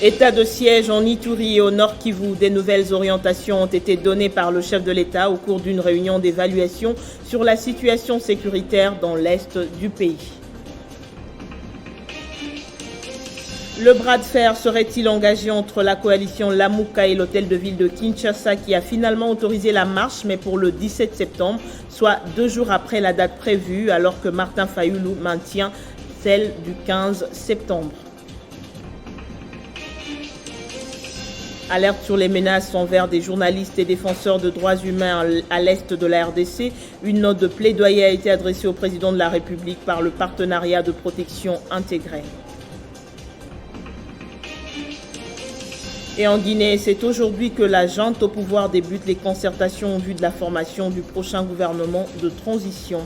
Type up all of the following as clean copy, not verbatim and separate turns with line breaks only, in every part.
État de siège en Ituri et au Nord Kivu. Des nouvelles orientations ont été données par le chef de l'État au cours d'une réunion d'évaluation sur la situation sécuritaire dans l'Est du pays. Le bras de fer serait-il engagé entre la coalition Lamuka et l'hôtel de ville de Kinshasa qui a finalement autorisé la marche, mais pour le 17 septembre, soit 2 jours après la date prévue, alors que Martin Fayulu maintient celle du 15 septembre. Alerte sur les menaces envers des journalistes et défenseurs de droits humains à l'est de la RDC. Une note de plaidoyer a été adressée au président de la République par le partenariat de protection intégrée. Et en Guinée, c'est aujourd'hui que la junte au pouvoir débute les concertations en vue de la formation du prochain gouvernement de transition.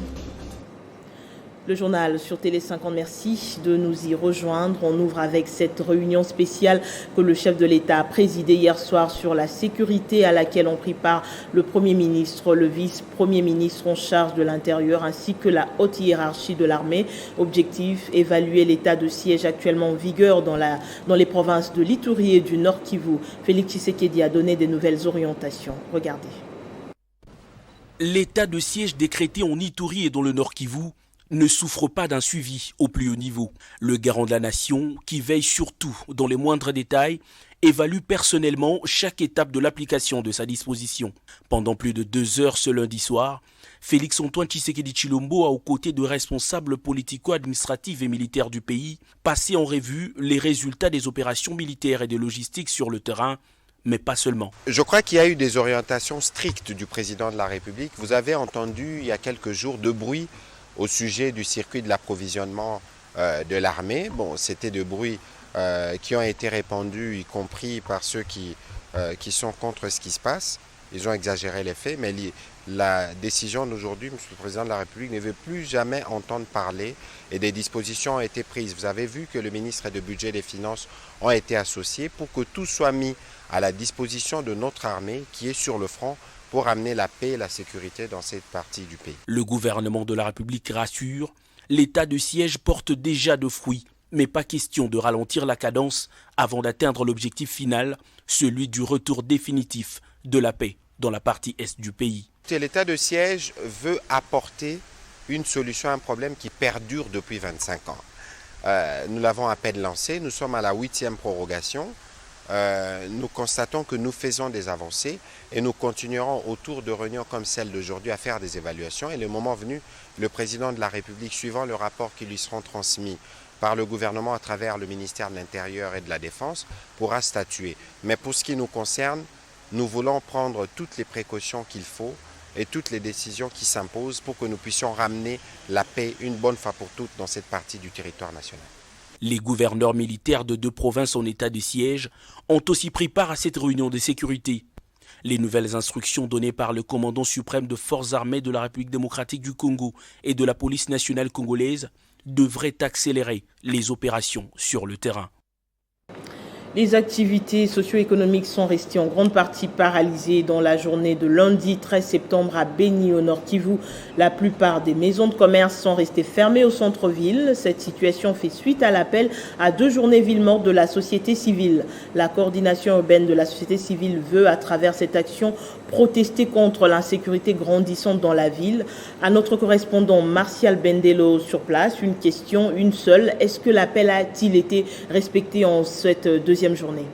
Le journal sur Télé 50, merci de nous y rejoindre. On ouvre avec cette réunion spéciale que le chef de l'État a présidée hier soir sur la sécurité à laquelle ont pris part le Premier ministre, le vice-premier ministre en charge de l'Intérieur ainsi que la haute hiérarchie de l'armée. Objectif, évaluer l'état de siège actuellement en vigueur dans les provinces de l'Ituri et du Nord Kivu. Félix Tshisekedi a donné des nouvelles orientations. Regardez.
L'état de siège décrété en Ituri et dans le Nord Kivu ne souffre pas d'un suivi au plus haut niveau. Le garant de la nation, qui veille surtout dans les moindres détails, évalue personnellement chaque étape de l'application de sa disposition. Pendant plus de 2 heures ce lundi soir, Félix-Antoine Tshisekedi Tshilombo a, aux côtés de responsables politico-administratifs et militaires du pays, passé en revue les résultats des opérations militaires et de logistique sur le terrain, mais pas seulement.
Je crois qu'il y a eu des orientations strictes du président de la République. Vous avez entendu il y a quelques jours de bruit au sujet du circuit de l'approvisionnement de l'armée. Bon, c'était des bruits qui ont été répandus, y compris par ceux qui sont contre ce qui se passe. Ils ont exagéré les faits, mais la décision d'aujourd'hui, M. le Président de la République ne veut plus jamais entendre parler et des dispositions ont été prises. Vous avez vu que le ministre du Budget et des Finances ont été associés pour que tout soit mis à la disposition de notre armée qui est sur le front pour amener la paix et la sécurité dans cette partie du pays.
Le gouvernement de la République rassure, l'état de siège porte déjà de fruits, mais pas question de ralentir la cadence avant d'atteindre l'objectif final, celui du retour définitif de la paix dans la partie est du pays.
L'état de siège veut apporter une solution à un problème qui perdure depuis 25 ans. Nous l'avons à peine lancé, nous sommes à la 8e prorogation. Nous constatons que nous faisons des avancées et nous continuerons autour de réunions comme celle d'aujourd'hui à faire des évaluations. Et le moment venu, le président de la République, suivant le rapport qui lui seront transmis par le gouvernement à travers le ministère de l'Intérieur et de la Défense, pourra statuer. Mais pour ce qui nous concerne, nous voulons prendre toutes les précautions qu'il faut et toutes les décisions qui s'imposent pour que nous puissions ramener la paix une bonne fois pour toutes dans cette partie du territoire national.
Les gouverneurs militaires de 2 provinces en état de siège ont aussi pris part à cette réunion de sécurité. Les nouvelles instructions données par le commandant suprême de forces armées de la République démocratique du Congo et de la police nationale congolaise devraient accélérer les opérations sur le terrain.
Les activités socio-économiques sont restées en grande partie paralysées dans la journée de lundi 13 septembre à Beni, au Nord Kivu. La plupart des maisons de commerce sont restées fermées au centre-ville. Cette situation fait suite à l'appel à 2 journées ville morte de la société civile. La coordination urbaine de la société civile veut, à travers cette action, protester contre l'insécurité grandissante dans la ville. À notre correspondant Martial Bendelo sur place, une question, une seule. Est-ce que l'appel a-t-il été respecté en cette deuxième journée?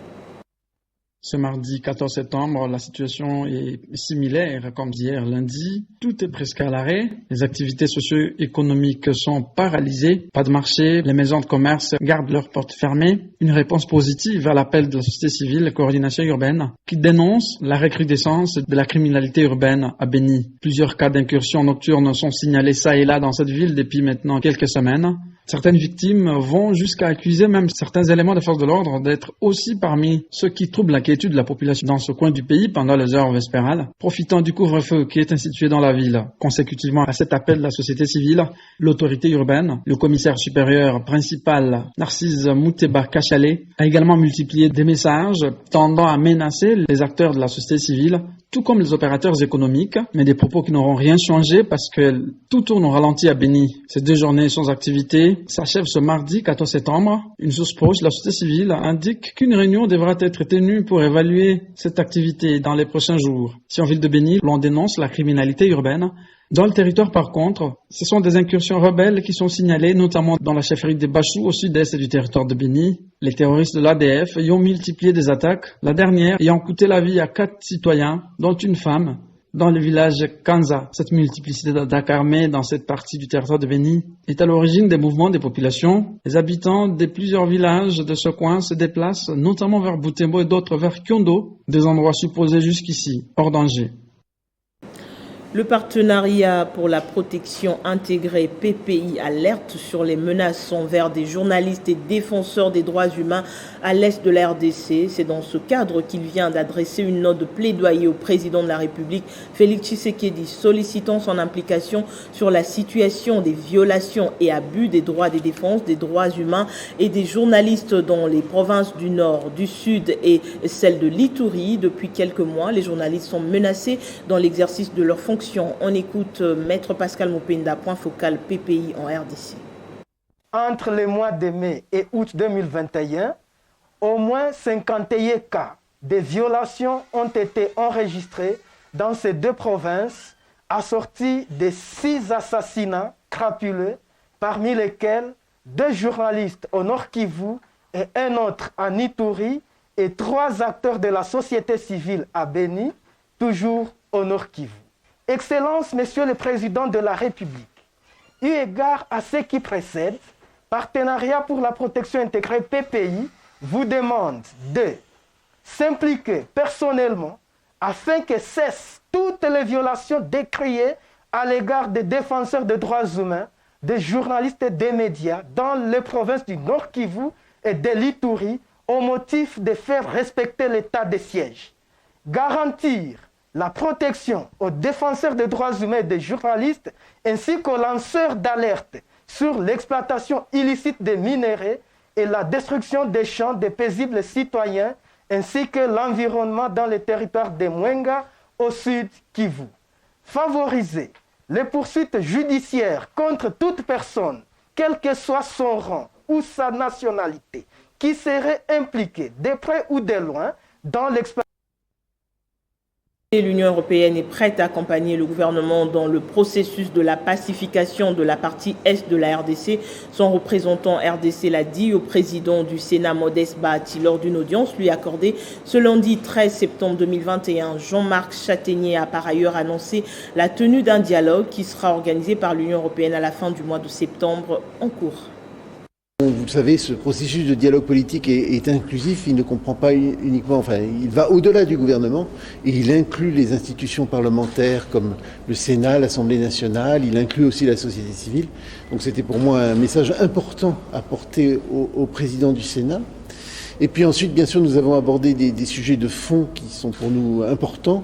Ce mardi 14 septembre, la situation est similaire comme hier lundi. Tout est presque à l'arrêt. Les activités socio-économiques sont paralysées. Pas de marché. Les maisons de commerce gardent leurs portes fermées. Une réponse positive à l'appel de la société civile, la coordination urbaine, qui dénonce la recrudescence de la criminalité urbaine à Beni. Plusieurs cas d'incursions nocturnes sont signalés ça et là dans cette ville depuis maintenant quelques semaines. Certaines victimes vont jusqu'à accuser même certains éléments des forces de l'ordre d'être aussi parmi ceux qui troublent l'inquiétude de la population dans ce coin du pays pendant les heures vespérales. Profitant du couvre-feu qui est institué dans la ville, consécutivement à cet appel de la société civile, l'autorité urbaine, le commissaire supérieur principal Narcisse Mouteba Kachale, a également multiplié des messages tendant à menacer les acteurs de la société civile tout comme les opérateurs économiques, mais des propos qui n'auront rien changé parce que tout tourne au ralenti à Béni. Ces 2 journées sans activité s'achèvent ce mardi 14 septembre. Une source proche de la société civile indique qu'une réunion devra être tenue pour évaluer cette activité dans les prochains jours. Si en ville de Béni, l'on dénonce la criminalité urbaine, dans le territoire, par contre, ce sont des incursions rebelles qui sont signalées, notamment dans la chefferie de Bachou, au sud-est du territoire de Béni. Les terroristes de l'ADF y ont multiplié des attaques, la dernière ayant coûté la vie à 4 citoyens, dont une femme, dans le village Kanza. Cette multiplicité d'attaques armées dans cette partie du territoire de Béni est à l'origine des mouvements des populations. Les habitants de plusieurs villages de ce coin se déplacent, notamment vers Butembo et d'autres vers Kyondo, des endroits supposés jusqu'ici hors danger.
Le partenariat pour la protection intégrée PPI alerte sur les menaces envers des journalistes et défenseurs des droits humains à l'est de la RDC. C'est dans ce cadre qu'il vient d'adresser une note de plaidoyer au président de la République, Félix Tshisekedi, sollicitant son implication sur la situation des violations et abus des droits des défenses des droits humains et des journalistes dans les provinces du Nord, du Sud et celle de l'Ituri. Depuis quelques mois, les journalistes sont menacés dans l'exercice de leurs fonctions. On écoute Maître Pascal Mopenda, point focal PPI en RDC.
Entre les mois de mai et août 2021, au moins 51 cas de violations ont été enregistrés dans ces 2 provinces, assortis de 6 assassinats crapuleux, parmi lesquels 2 journalistes au Nord Kivu et un autre en Ituri et 3 acteurs de la société civile à Béni, toujours au Nord Kivu. Excellence, Monsieur le Président de la République, eu égard à ce qui précède, Partenariat pour la protection intégrée PPI vous demande de s'impliquer personnellement afin que cessent toutes les violations décriées à l'égard des défenseurs des droits humains, des journalistes et des médias dans les provinces du Nord Kivu et de l'Ituri au motif de faire respecter l'état de siège. Garantir la protection aux défenseurs des droits humains et des journalistes ainsi qu'aux lanceurs d'alerte sur l'exploitation illicite des minerais et la destruction des champs des paisibles citoyens ainsi que l'environnement dans les territoires de Mwenga au sud Kivu. Favoriser les poursuites judiciaires contre toute personne, quel que soit son rang ou sa nationalité, qui serait impliquée de près ou de loin dans l'exploitation.
L'Union européenne est prête à accompagner le gouvernement dans le processus de la pacification de la partie est de la RDC. Son représentant RDC l'a dit au président du Sénat, Modeste Bahati, lors d'une audience lui accordée ce lundi 13 septembre 2021. Jean-Marc Châtaignier a par ailleurs annoncé la tenue d'un dialogue qui sera organisé par l'Union européenne à la fin du mois de septembre en cours.
Vous le savez, ce processus de dialogue politique est inclusif, il ne comprend pas uniquement, il va au-delà du gouvernement et il inclut les institutions parlementaires comme le Sénat, l'Assemblée nationale, il inclut aussi la société civile. Donc c'était pour moi un message important à porter au président du Sénat. Et puis ensuite, bien sûr, nous avons abordé des sujets de fond qui sont pour nous importants,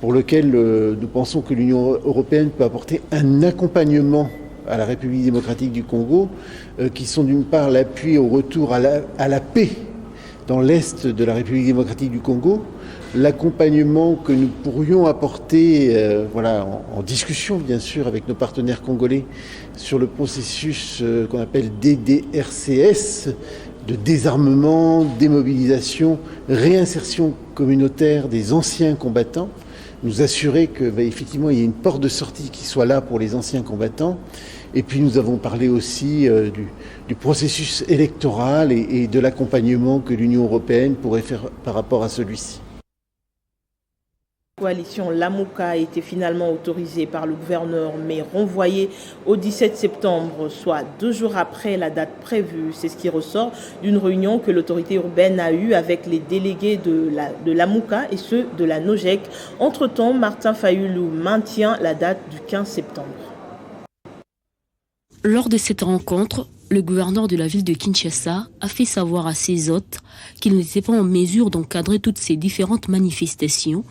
pour lesquels nous pensons que l'Union européenne peut apporter un accompagnement à la République démocratique du Congo, qui sont d'une part l'appui au retour à la paix dans l'est de la République démocratique du Congo, l'accompagnement que nous pourrions apporter en discussion bien sûr avec nos partenaires congolais sur le processus qu'on appelle DDRCS, de désarmement, démobilisation, réinsertion communautaire des anciens combattants, nous assurer que effectivement il y ait une porte de sortie qui soit là pour les anciens combattants. Et puis nous avons parlé aussi du processus électoral et de l'accompagnement que l'Union européenne pourrait faire par rapport à celui-ci.
La coalition Lamuka a été finalement autorisée par le gouverneur mais renvoyée au 17 septembre, soit 2 jours après la date prévue. C'est ce qui ressort d'une réunion que l'autorité urbaine a eue avec les délégués de Lamuka et ceux de la NOJEC. Entre-temps, Martin Fayulu maintient la date du 15 septembre.
Lors de cette rencontre, Le gouverneur de la ville de Kinshasa a fait savoir à ses hôtes qu'il n'était pas en mesure d'encadrer toutes ces différentes manifestations.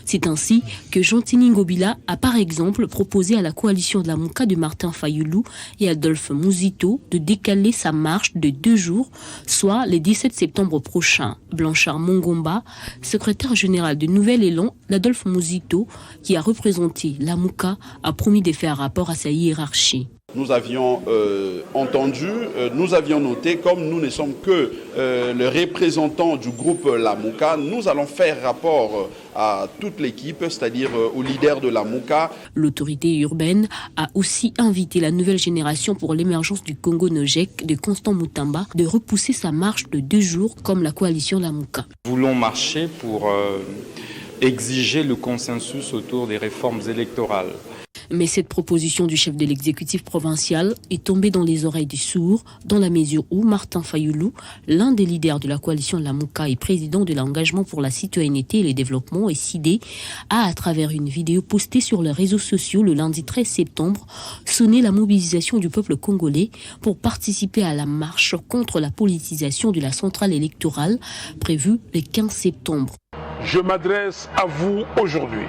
C'est ainsi que Jean-Tini Ngobila a par exemple proposé à la coalition de la Mouka de Martin Fayoulou et Adolphe Mouzito de décaler sa marche de 2 jours, soit le 17 septembre prochain. Blanchard Mongomba, secrétaire général de Nouvel Élan d'Adolphe Mouzito, qui a représenté la Mouka, a promis de faire rapport à sa hiérarchie.
Nous avions entendu, nous avions noté, comme nous ne sommes que le représentant du groupe La Mouka, nous allons faire rapport à toute l'équipe, c'est-à-dire au leader de La Mouka.
L'autorité urbaine a aussi invité la nouvelle génération pour l'émergence du Congo Nojek de Constant Moutamba de repousser sa marche de 2 jours comme la coalition La Mouka.
Nous voulons marcher pour exiger le consensus autour des réformes électorales.
Mais cette proposition du chef de l'exécutif provincial est tombée dans les oreilles des sourds, dans la mesure où Martin Fayoulou, l'un des leaders de la coalition La Mouka et président de l'engagement pour la citoyenneté et le développement, SID, a, à travers une vidéo postée sur les réseaux sociaux le lundi 13 septembre, sonné la mobilisation du peuple congolais pour participer à la marche contre la politisation de la centrale électorale prévue le 15 septembre.
Je m'adresse à vous aujourd'hui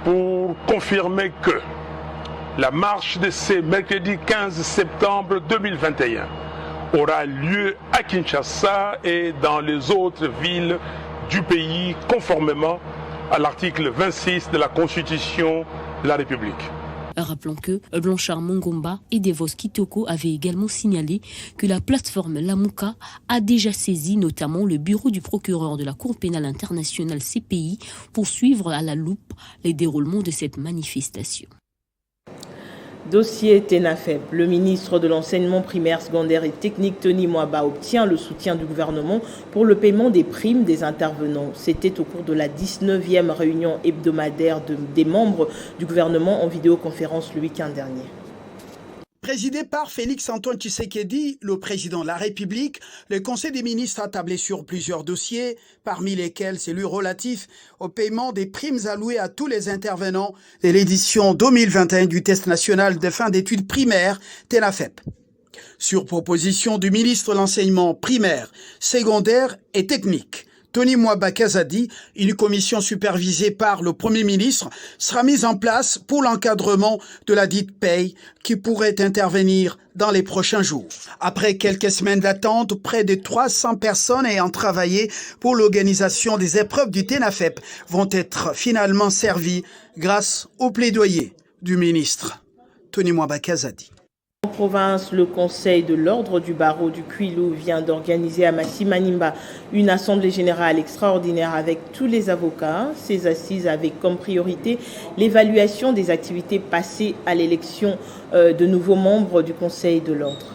pour confirmer que la marche de ce mercredi 15 septembre 2021 aura lieu à Kinshasa et dans les autres villes du pays conformément à l'article 26 de la Constitution de la République.
Rappelons que Blanchard Mongomba et Devos Kitoko avaient également signalé que la plateforme La Mouka a déjà saisi notamment le bureau du procureur de la Cour pénale internationale CPI pour suivre à la loupe les déroulements de cette manifestation.
Dossier TENAFEP. Le ministre de l'Enseignement primaire, secondaire et technique, Tony Mwaba, obtient le soutien du gouvernement pour le paiement des primes des intervenants. C'était au cours de la 19e réunion hebdomadaire des membres du gouvernement en vidéoconférence le week-end dernier.
Présidé par Félix-Antoine Tshisekedi, le président de la République, le Conseil des ministres a tablé sur plusieurs dossiers, parmi lesquels celui relatif au paiement des primes allouées à tous les intervenants de l'édition 2021 du test national de fin d'études primaires, TENAFEP. Sur proposition du ministre de l'Enseignement primaire, secondaire et technique, Tony Mwaba Kazadi, une commission supervisée par le Premier ministre sera mise en place pour l'encadrement de la dite paye qui pourrait intervenir dans les prochains jours. Après quelques semaines d'attente, près de 300 personnes ayant travaillé pour l'organisation des épreuves du TENAFEP vont être finalement servies grâce au plaidoyer du ministre. Tony Mwaba Kazadi.
En province, le Conseil de l'ordre du barreau du Kwilu vient d'organiser à Massi-Manimba une assemblée générale extraordinaire avec tous les avocats. Ces assises avaient comme priorité l'évaluation des activités passées à l'élection de nouveaux membres du Conseil de l'ordre.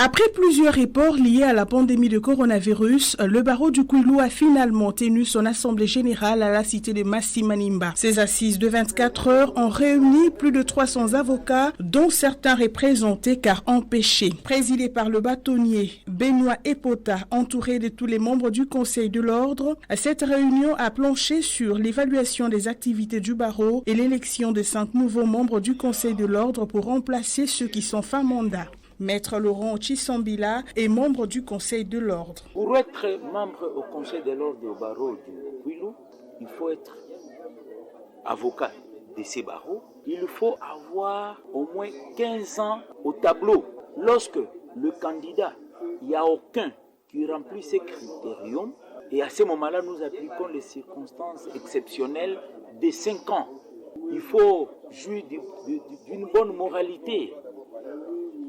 Après plusieurs reports liés à la pandémie de coronavirus, le barreau du Kwilu a finalement tenu son assemblée générale à la cité de Massi-Manimba. Ces assises de 24 heures ont réuni plus de 300 avocats, dont certains représentés car empêchés. Présidé par le bâtonnier Benoît Epota, entouré de tous les membres du Conseil de l'ordre, cette réunion a planché sur l'évaluation des activités du barreau et l'élection de 5 nouveaux membres du Conseil de l'ordre pour remplacer ceux qui sont fin mandat. Maître Laurent Chisambila est membre du Conseil de l'ordre.
Pour être membre au Conseil de l'ordre au barreau du Kwilu, il faut être avocat de ces barreaux. Il faut avoir au moins 15 ans au tableau. Lorsque le candidat, il n'y a aucun qui remplit ces critériums, et à ce moment-là, nous appliquons les circonstances exceptionnelles de 5 ans. Il faut jouir d'une bonne moralité.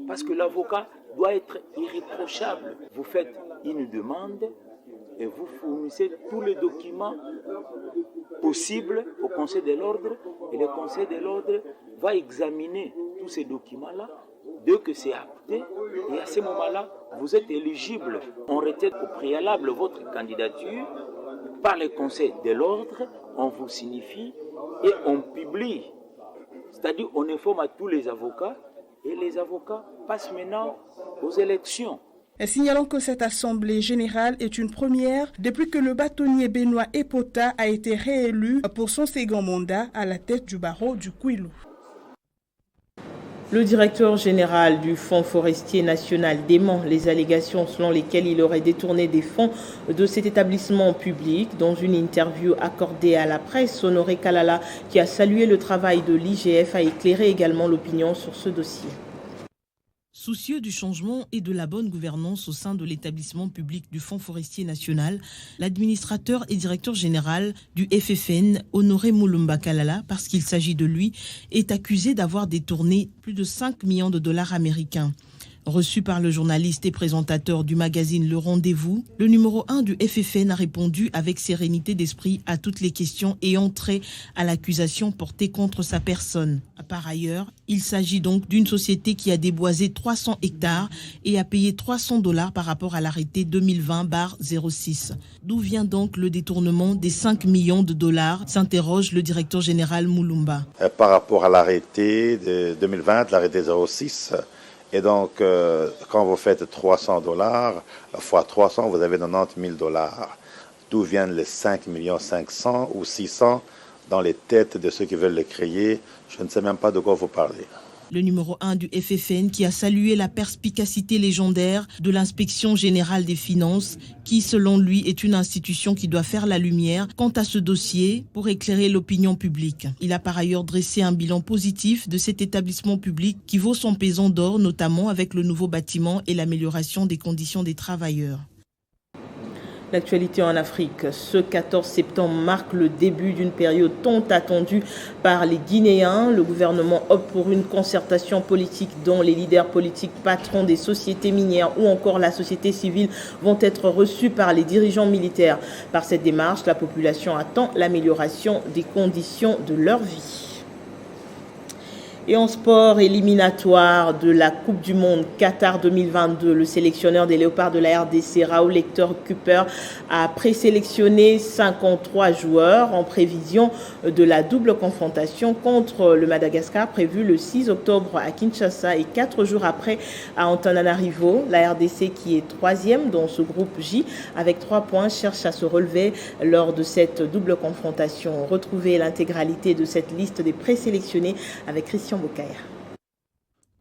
Parce que l'avocat doit être irréprochable. Vous faites une demande et vous fournissez tous les documents possibles au Conseil de l'ordre et le Conseil de l'ordre va examiner tous ces documents-là dès que c'est acté et à ce moment-là, vous êtes éligible. On retient au préalable votre candidature par le Conseil de l'ordre, on vous signifie et on publie. C'est-à-dire on informe à tous les avocats et les avocats passent maintenant aux élections.
Signalons que cette assemblée générale est une première depuis que le bâtonnier Benoît Epota a été réélu pour son second mandat à la tête du barreau du Kwilu.
Le directeur général du Fonds forestier national dément les allégations selon lesquelles il aurait détourné des fonds de cet établissement public. Dans une interview accordée à la presse, Honoré Kalala, qui a salué le travail de l'IGF, a éclairé également l'opinion sur ce dossier. Soucieux du changement et de la bonne gouvernance au sein de l'établissement public du Fonds forestier national, l'administrateur et directeur général du FFN, Honoré Mulumba Kalala, parce qu'il s'agit de lui, est accusé d'avoir détourné plus de 5 millions de dollars américains. Reçu par le journaliste et présentateur du magazine Le Rendez-vous, le numéro 1 du FFN a répondu avec sérénité d'esprit à toutes les questions ayant trait à l'accusation portée contre sa personne. Par ailleurs, il s'agit donc d'une société qui a déboisé 300 hectares et a payé 300 $ par rapport à l'arrêté 2020/06. D'où vient donc le détournement des 5 millions de dollars, s'interroge le directeur général Mulumba.
Par rapport à l'arrêté de 2020, l'arrêté 06, et donc, quand vous faites 300 $ fois 300, vous avez 90 000 $. D'où viennent les 5 500 ou 600 dans les têtes de ceux qui veulent les créer? Je ne sais même pas de quoi vous parlez.
Le numéro 1 du FFN qui a salué la perspicacité légendaire de l'inspection générale des finances qui, selon lui, est une institution qui doit faire la lumière quant à ce dossier pour éclairer l'opinion publique. Il a par ailleurs dressé un bilan positif de cet établissement public qui vaut son pesant d'or, notamment avec le nouveau bâtiment et l'amélioration des conditions des travailleurs. L'actualité en Afrique, ce 14 septembre marque le début d'une période tant attendue par les Guinéens. Le gouvernement opte pour une concertation politique dont les leaders politiques, patrons des sociétés minières ou encore la société civile vont être reçus par les dirigeants militaires. Par cette démarche, la population attend l'amélioration des conditions de leur vie. Et en sport éliminatoire de la Coupe du Monde Qatar 2022, le sélectionneur des Léopards de la RDC, Raoul Hector Cooper, a présélectionné 53 joueurs en prévision de la double confrontation contre le Madagascar prévue le 6 octobre à Kinshasa et 4 jours après à Antananarivo. La RDC, qui est 3e dans ce groupe J avec 3 points, cherche à se relever lors de cette double confrontation. Retrouvez l'intégralité de cette liste des présélectionnés avec Christian Bokaya.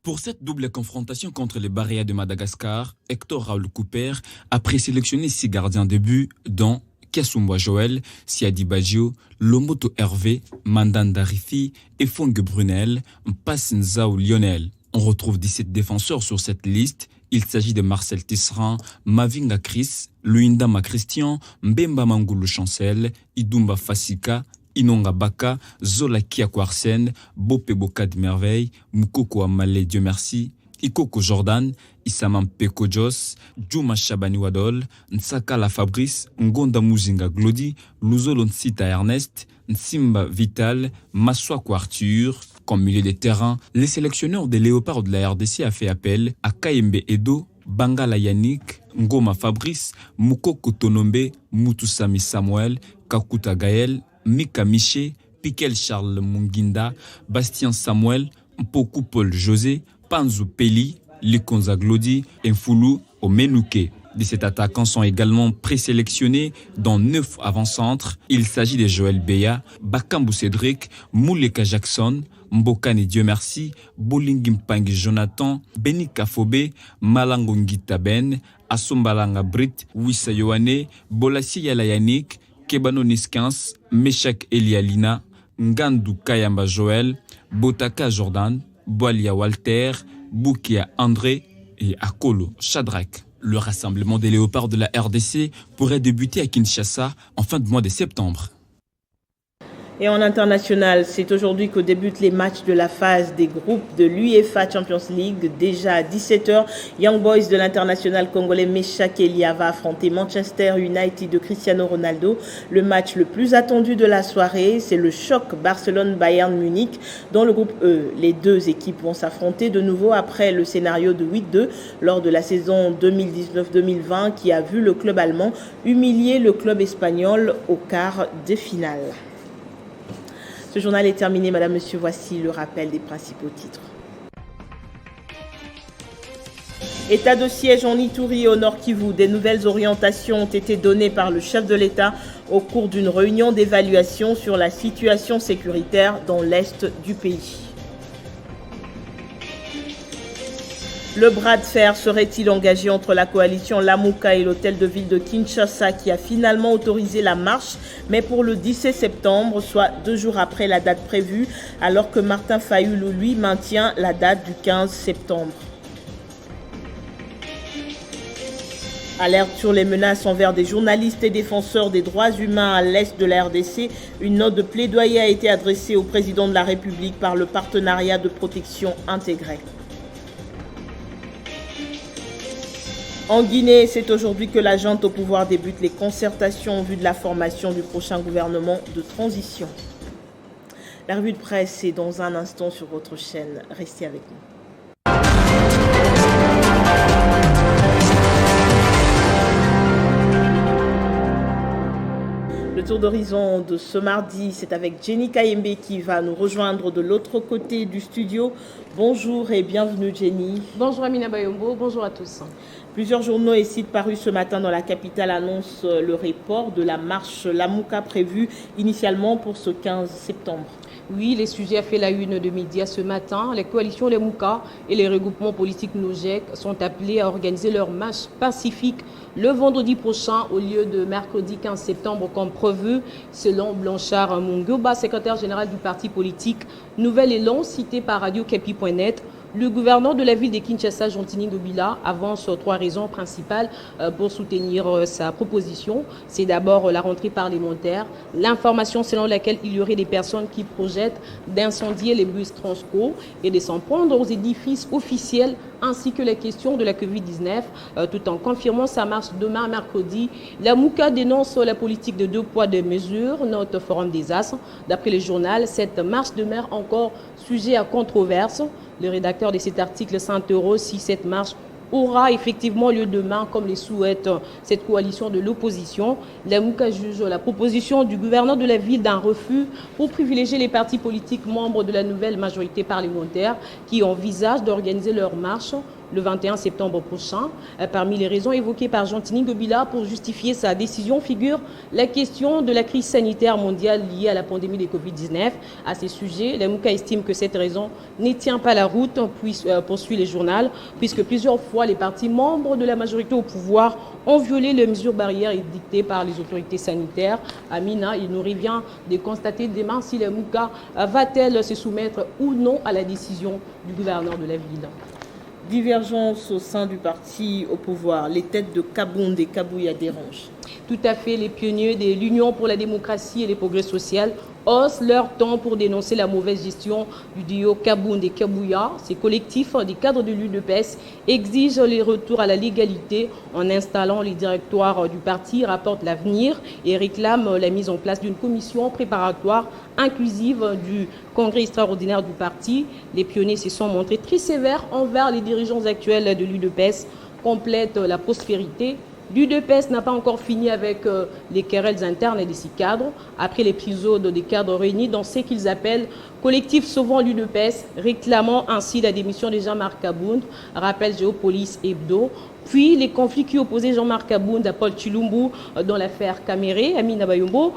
Pour cette double confrontation contre les Baréas de Madagascar, Hector Raoul Cooper a présélectionné 6 gardiens de but, dont Kiasumba Joël, Siadi Bajio, Lomoto Hervé, Mandanda Rifi et Fong Brunel, Mpassinzao Lionel. On retrouve 17 défenseurs sur cette liste. Il s'agit de Marcel Tisserand, Mavinga Chris, Luindama Christian, Mbemba Mangoulou Chancel, Idumba Fassika, Inonga Baka, Zola Kiakwarsen, Bope Boka de Merveille, Mukoko Amale Dieu merci, Ikoko Jordan, Issaman Peko Jos, Djouma Chabani Wadol, Nsaka La Fabrice, Ngonda Muzinga Glody, Luzolo Nsita Ernest, Nsimba Vital, Maswako Arthur. Comme milieu de terrain, les sélectionneurs des Léopards de la RDC a fait appel à Kayembe Edo, Bangala Yannick, Ngoma Fabrice, Mukoko Tonombe, Mutusami Samuel, Kakuta Gaël, Mika Miché, Piquel Charles Munginda, Bastien Samuel, Mpoku Paul José, Panzu Peli, Likonza Glody, Mfulu Omenouke. 17 attaquants sont également présélectionnés dans 9 avant-centres. Il s'agit de Joël Beya, Bakambu Cédric, Mouleka Jackson, Mbokani Dieu merci, Bolingi Mpangi Jonathan, Beni Kafobe, Malango Ngita Ben, Asombalanga Brit, Wissa Yohane, Bolassi Yala Yannick, Kebano Niskans, Meshak Elialina, Ngandou Kayamba Joël, Botaka Jordan, Boalia Walter, Boukia André et Akolo Shadrach. Le rassemblement des Léopards de la RDC pourrait débuter à Kinshasa en fin de mois de septembre.
Et en international, c'est aujourd'hui que débutent les matchs de la phase des groupes de l'UEFA Champions League. Déjà à 17h, Young Boys de l'international congolais Meshak Elia va affronter Manchester United de Cristiano Ronaldo. Le match le plus attendu de la soirée, c'est le choc Barcelone-Bayern Munich. Dans le groupe E, les deux équipes vont s'affronter de nouveau après le scénario de 8-2 lors de la saison 2019-2020 qui a vu le club allemand humilier le club espagnol au quart de finale. Ce journal est terminé, Madame, Monsieur. Voici le rappel des principaux titres. État de siège en Ituri au Nord Kivu. Des nouvelles orientations ont été données par le chef de l'État au cours d'une réunion d'évaluation sur la situation sécuritaire dans l'Est du pays. Le bras de fer serait-il engagé entre la coalition Lamuka et l'hôtel de ville de Kinshasa qui a finalement autorisé la marche, mais pour le 17 septembre, soit 2 jours après la date prévue, alors que Martin Fayulu, lui, maintient la date du 15 septembre. Alerte sur les menaces envers des journalistes et défenseurs des droits humains à l'est de la RDC. Une note de plaidoyer a été adressée au président de la République par le partenariat de protection intégrée. En Guinée, c'est aujourd'hui que la junte au pouvoir débute les concertations en vue de la formation du prochain gouvernement de transition. La revue de presse est dans un instant sur votre chaîne. Restez avec nous. Le tour d'horizon de ce mardi, c'est avec Jenny Kayembe qui va nous rejoindre de l'autre côté du studio. Bonjour et bienvenue Jenny.
Bonjour Amina Bayombo, bonjour à tous.
Plusieurs journaux et sites parus ce matin dans la capitale annoncent le report de la marche Lamuka prévue initialement pour ce 15 septembre.
Oui, les sujets a fait la une de médias ce matin. Les coalitions Lamuka et les regroupements politiques NOJEC sont appelés à organiser leur marche pacifique le vendredi prochain au lieu de mercredi 15 septembre comme prévu, selon Blanchard Mungoba, secrétaire général du parti politique Nouvel Élan, cité par radiocapi.net. Le gouverneur de la ville de Kinshasa, Jontini Ngobila, avance 3 raisons principales pour soutenir sa proposition. C'est d'abord la rentrée parlementaire, l'information selon laquelle il y aurait des personnes qui projettent d'incendier les bus Transco et de s'en prendre aux édifices officiels, ainsi que la question de la Covid-19, tout en confirmant sa marche demain mercredi. Lamuka dénonce la politique de 2 poids 2 mesures, note Forum des As. D'après le journal, cette marche demeure encore sujet à controverse. Le rédacteur de cet article s'interroge si cette marche aura effectivement lieu demain, comme le souhaite cette coalition de l'opposition. Lamuka juge la proposition du gouverneur de la ville d'un refus pour privilégier les partis politiques membres de la nouvelle majorité parlementaire qui envisagent d'organiser leur marche le 21 septembre prochain. Parmi les raisons évoquées par Jontini Ngobila pour justifier sa décision figure la question de la crise sanitaire mondiale liée à la pandémie de Covid-19. À ces sujets, Lamuka estime que cette raison ne tient pas la route, poursuit le journal, puisque plusieurs fois les partis membres de la majorité au pouvoir ont violé les mesures barrières édictées par les autorités sanitaires. Amina, il nous revient de constater demain si Lamuka va-t-elle se soumettre ou non à la décision du gouverneur de la ville.
Divergence au sein du parti au pouvoir. Les têtes de Kabound et Kabouya dérangent.
Tout à fait, les pionniers de l'Union pour la démocratie et les progrès social haussent leur temps pour dénoncer la mauvaise gestion du duo Kabound et Kabouya. Ces collectifs des cadres de l'UDPS exigent les retours à la légalité en installant les directoires du parti, rapporte l'Avenir, et réclament la mise en place d'une commission préparatoire inclusive du congrès extraordinaire du parti. Les pionniers se sont montrés très sévères envers les dirigeants actuels de l'UDPS, complète la prospérité. L'UDPS n'a pas encore fini avec les querelles internes de ses cadres. Après l'épisode des cadres réunis dans ce qu'ils appellent collectif sauvant l'UDPS, réclamant ainsi la démission de Jean-Marc Kabound, rappelle Géopolis Hebdo. Puis les conflits qui opposaient Jean-Marc Kabound à Paul Tshilumbu dans l'affaire Caméré, Amina Bayombo,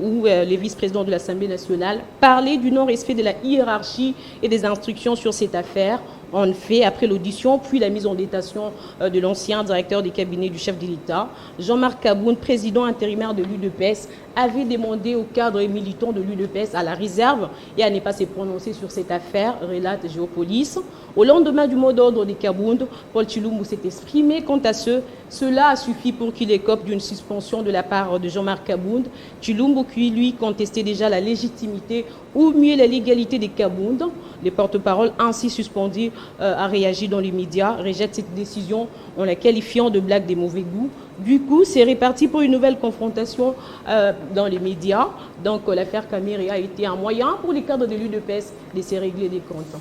où les vice-présidents de l'Assemblée nationale parlaient du non-respect de la hiérarchie et des instructions sur cette affaire. En fait, après l'audition, puis la mise en détention de l'ancien directeur des cabinets du chef de l'État, Jean-Marc Kabound, président intérimaire de l'UDPS, avait demandé aux cadres et militants de l'UDPS à la réserve et à ne pas se prononcer sur cette affaire, relate Géopolis. Au lendemain du mot d'ordre de Kabound, Paul Tshilumbu s'est exprimé quant à cela a suffi pour qu'il écope d'une suspension de la part de Jean-Marc Kabound. Tshilumbu, qui lui contestait déjà la légitimité ou mieux la légalité des Kabound. Les porte-paroles ainsi suspendus a réagi dans les médias, rejette cette décision en la qualifiant de blague des mauvais goûts. Du coup, c'est reparti pour une nouvelle confrontation dans les médias. Donc l'affaire Caméré a été un moyen pour les cadres de l'UDPS de se régler des comptes.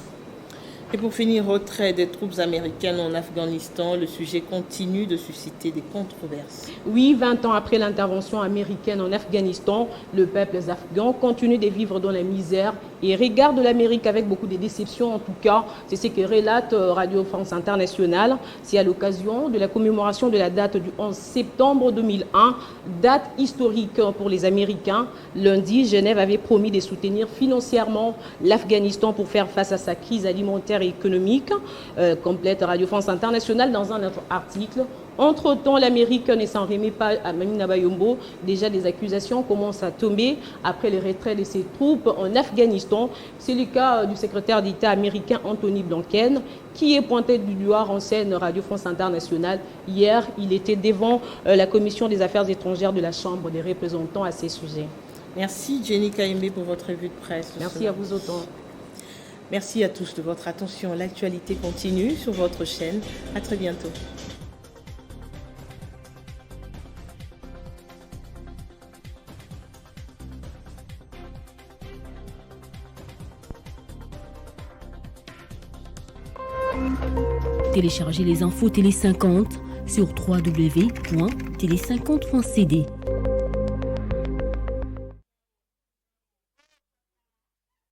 Et pour finir, retrait des troupes américaines en Afghanistan, le sujet continue de susciter des controverses.
Oui, 20 ans après l'intervention américaine en Afghanistan, le peuple afghan continue de vivre dans la misère et regarde l'Amérique avec beaucoup de déception. En tout cas, c'est ce que relate Radio France Internationale. C'est à l'occasion de la commémoration de la date du 11 septembre 2001, date historique pour les Américains. Lundi, Genève avait promis de soutenir financièrement l'Afghanistan pour faire face à sa crise alimentaire sécuritaire et économique, complète Radio France Internationale dans un autre article. Entre-temps, l'Amérique ne s'en remet pas à Mamina Bayombo. Déjà, des accusations commencent à tomber après le retrait de ses troupes en Afghanistan. C'est le cas du secrétaire d'État américain Anthony Blinken, qui est pointé du doigt en scène Radio France Internationale. Hier, il était devant la Commission des Affaires étrangères de la Chambre des représentants à ces sujets.
Merci Jenny Kaimbe pour votre revue de presse.
Merci à vous autant.
Merci à tous de votre attention. L'actualité continue sur votre chaîne. À très bientôt.
Téléchargez les infos Télé 50 sur www.télé50.cd.